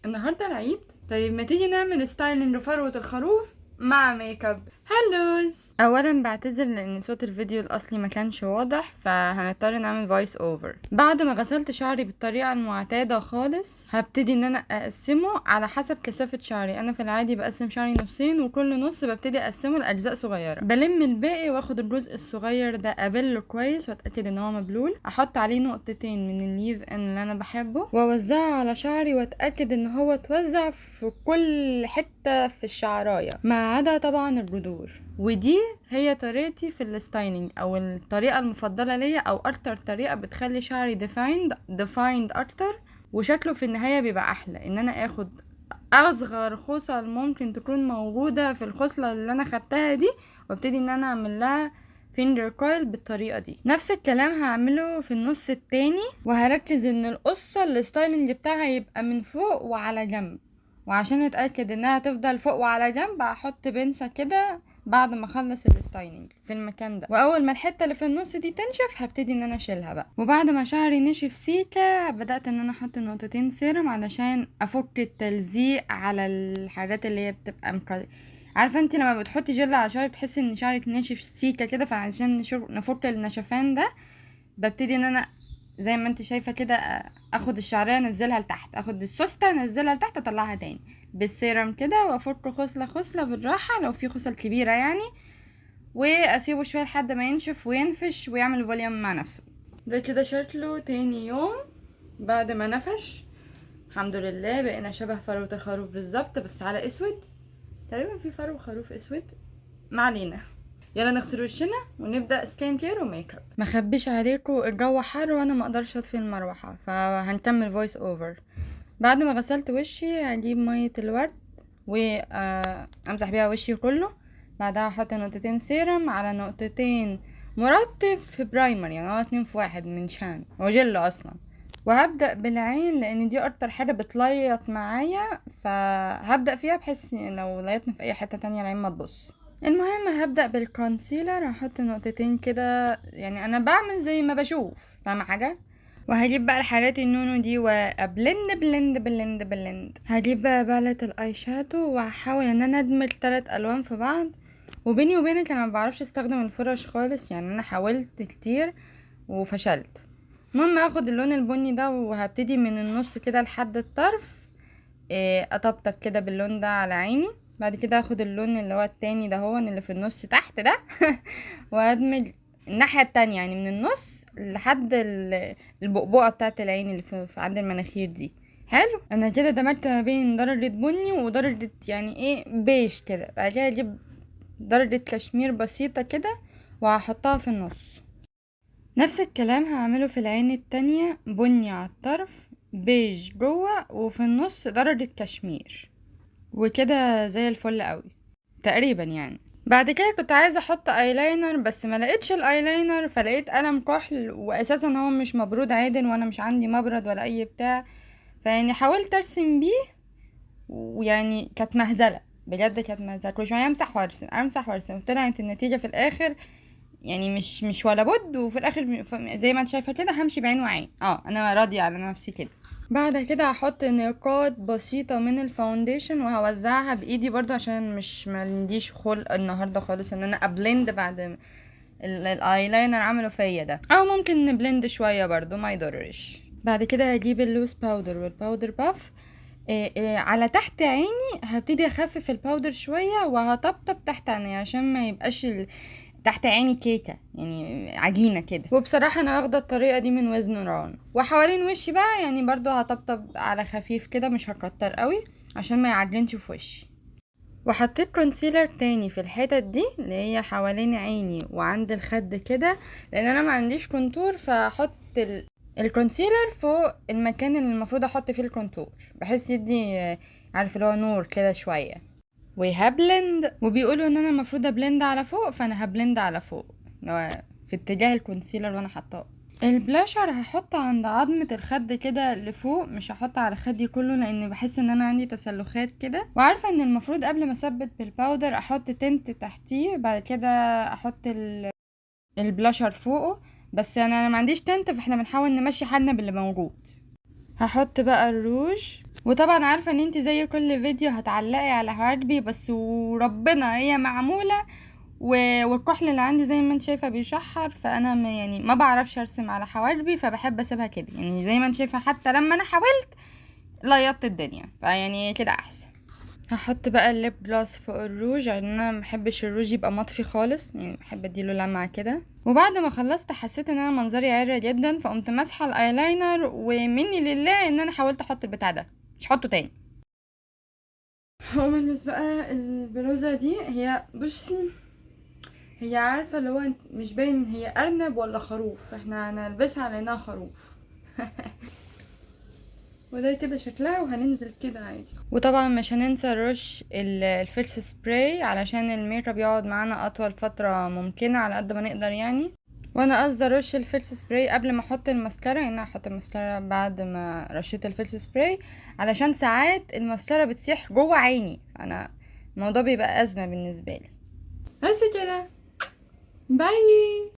النهارده العيد. طيب ما تيجي نعمل ستايلنج لفروة الخروف مع ميك اب. هلوز. اولا بعتذر لان صوت الفيديو الاصلي ما كانش واضح، فهنضطر نعمل فويس اوفر. بعد ما غسلت شعري بالطريقه المعتاده خالص، هبتدي ان انا اقسمه على حسب كثافه شعري. انا في العادي بقسم شعري نصين، وكل نص ببتدي اقسمه لاجزاء صغيره. بلم الباقي واخد الجزء الصغير ده ابله كويس واتاكد ان هو مبلول. احط عليه نقطتين من الليف ان اللي انا بحبه واوزعه على شعري واتاكد ان هو اتوزع في كل حته في الشعرايه ما عدا طبعا الجذور. ودي هي طريقتي في الستايلينج، او الطريقه المفضله ليا، او اكتر طريقه بتخلي شعري defined اكتر، وشكله في النهايه بيبقى احلى. ان انا اخد اصغر خصل ممكن تكون موجوده في الخصله اللي انا خدتها دي، وابتدي ان انا اعمل لها فينجر كويل بالطريقه دي. نفس الكلام هعمله في النص التاني، وهركز ان القصه الستايلنج بتاعها يبقى من فوق وعلى جنب. وعشان اتاكد انها تفضل فوق وعلى جنب، هحط بنسة كده بعد ما اخلص الستايلنج في المكان ده. واول ما الحته اللي في النص دي تنشف، هبتدي ان انا اشيلها بقى. وبعد ما شعري نشف سيكه، بدات ان انا احط نقطتين سيرم علشان افك التلزيق على الحاجات اللي هي بتبقى عارفه انت لما بتحطي جل على شعرك بتحسي ان شعرك ناشف سيكه كده، فعشان نفك النشفان ده ببتدي ان انا زي ما انت شايفه كده اخد الشعريه انزلها لتحت، اخد السوسته انزلها لتحت، اطلعها تاني بالسيرم كده، وافك خصله خصله بالراحه لو في خصل كبيره يعني، واسيبه شويه لحد ما ينشف وينفش ويعمل فوليوم مع نفسه. ده كده شكله تاني يوم بعد ما نفش. الحمد لله بقينا شبه فروة الخروف بالظبط، بس على اسود. تقريبا في فرو خروف اسود، ما علينا. يلا نغسل وشنا ونبدا سكين كير وميك اب. ما اخبيش عليكم، الجو حر وانا ما اقدرش اطفي المروحه، فهنكمل فويس اوفر. بعد ما غسلت وشي هجيب ميه الورد وامسح بيها وشي كله. بعدها احط نقطتين سيرم على نقطتين مرطب في برايمر، يعني هو 2 في 1 من شان، هو جل اصلا. وهبدأ بالعين لان دي اكتر حاجة بتليط معايا، فهبدأ فيها بحيث لو ليطني في اي حتة تانية العين ما تبص. المهم هبدأ بالكونسيلر، هحط نقطتين كده، يعني انا بعمل زي ما بشوف، فاهمة حاجة. وهجيب بقى الحاجات النونو دي وابلند بلند بلند بلند. هجيب بقى بالة الاي شادو وهحاول ان انا ادمج 3 الوان في بعض. وبيني وبينك انا ما بعرفش استخدم الفرش خالص، يعني انا حاولت كتير وفشلت. المهم هاخد اللون البني ده وهبتدي من النص كده لحد الطرف، اطبطب كده باللون ده على عيني. بعد كده هاخد اللون اللي هو التاني ده، هو اللي في النص تحت ده وادمج الناحية التانية، يعني من النص لحد البقبقة بتاعة العين اللي في عند المناخير دي. حلو، انا كده دمجت ما بين درجة بني ودرجة يعني ايه بيج كده. بعد كده اجيب درجة كشمير بسيطة كده وهحطها في النص. نفس الكلام هعمله في العين التانية، بني على الطرف، بيج جوه، وفي النص درجة كشمير، وكده زي الفل قوي تقريبا يعني. بعد كده كنت عايزه احط ايلاينر، بس ما لقيتش الايلاينر، فلقيت قلم كحل، واساسا هو مش مبرود عادل وانا مش عندي مبرد ولا اي بتاع، فيعني حاولت ارسم بيه، ويعني كانت مهزله بجد، كانت مهزله. كل شويه امسح وارسم امسح وارسم، وطلعت النتيجه في الاخر يعني مش ولا بد. وفي الاخر زي ما انت شايفه كده همشي بعين وعين. انا راضيه على نفسي كده. بعد كده هحط نقاط بسيطة من الفاونديشن وهوزعها بايدي برضو، عشان مش منديش خلق النهاردة خالص ان انا ابلند بعد الايلاينر عمله فيا ده، او ممكن نبلند شوية برضو ما يضرش. بعد كده هجيب اللوز باودر والباودر باف. على تحت عيني هبتدي اخفف الباودر شوية وهطبطب تحت عيني عشان ما يبقاش تحت عيني كيكه يعني عجينه كده. وبصراحه انا واخده الطريقه دي من وزن نوران. وحوالين وشي بقى يعني برضو هطبطب على خفيف كده، مش هكتر قوي عشان ما يعجنش في وشي. وحطيت كونسيلر تاني في الحتت دي اللي هي حوالين عيني وعند الخد كده، لان انا ما عنديش كونتور، فاحط الكونسيلر فوق المكان اللي المفروض احط فيه الكونتور، بحيث يدي عارف اللي هو نور كده شويه. وهبلند، وبيقولوا ان انا المفروض ابلند على فوق، فانا هبلند على فوق لو في اتجاه الكونسيلر وانا حطاه. البلاشر هحط عند عظمة الخد كده لفوق، مش هحط على خدي كله لان بحس ان انا عندي تسلخات كده. وعارفة ان المفروض قبل ما اثبت بالباودر احط تنت تحتيه، بعد كده احط البلاشر فوقه، بس يعني انا ما عنديش تنت، فاحنا بنحاول نمشي حالنا باللي موجود. هحط بقى الروج، وطبعا عارفه ان انت زي كل فيديو هتعلقي على حواجبي، بس وربنا هي معموله والكحل اللي عندي زي ما انت شايفه بيشحر، فانا يعني ما بعرفش ارسم على حواجبي، فبحب اسيبها كده يعني زي ما انت شايفه. حتى لما انا حاولت ليطت الدنيا، فيعني كده احسن. هحط بقى الليب جلاس فوق الروج، عشان انا مبحبش الروج يبقى مطفي خالص، يعني بحب اديله لمعه كده. وبعد ما خلصت حسيت ان انا منظري عرق جدا، فقمت ماسحه الايلاينر، ومني لله ان انا حاولت احط البتاع ده، مش هحطه تاني. هقوم البس بقى البلوزه دي. هي بصي، هي عارفه اللي هو مش باين هي ارنب ولا خروف، احنا هنلبسها على انها خروف. وده كده شكلها، وهننزل كده عادي. وطبعا مش هننسى نرش الفيس سبراي علشان الميك اب يقعد معانا اطول فتره ممكنه على قد ما نقدر يعني. وانا قصدي ارش الفيس سبراي قبل ما احط الماسكارا، يعني انا هحط الماسكارا بعد ما رشيت الفيس سبراي، علشان ساعات الماسكارا بتسيح جوه عيني، انا الموضوع بيبقى ازمه بالنسبه لي. بس كده، باي.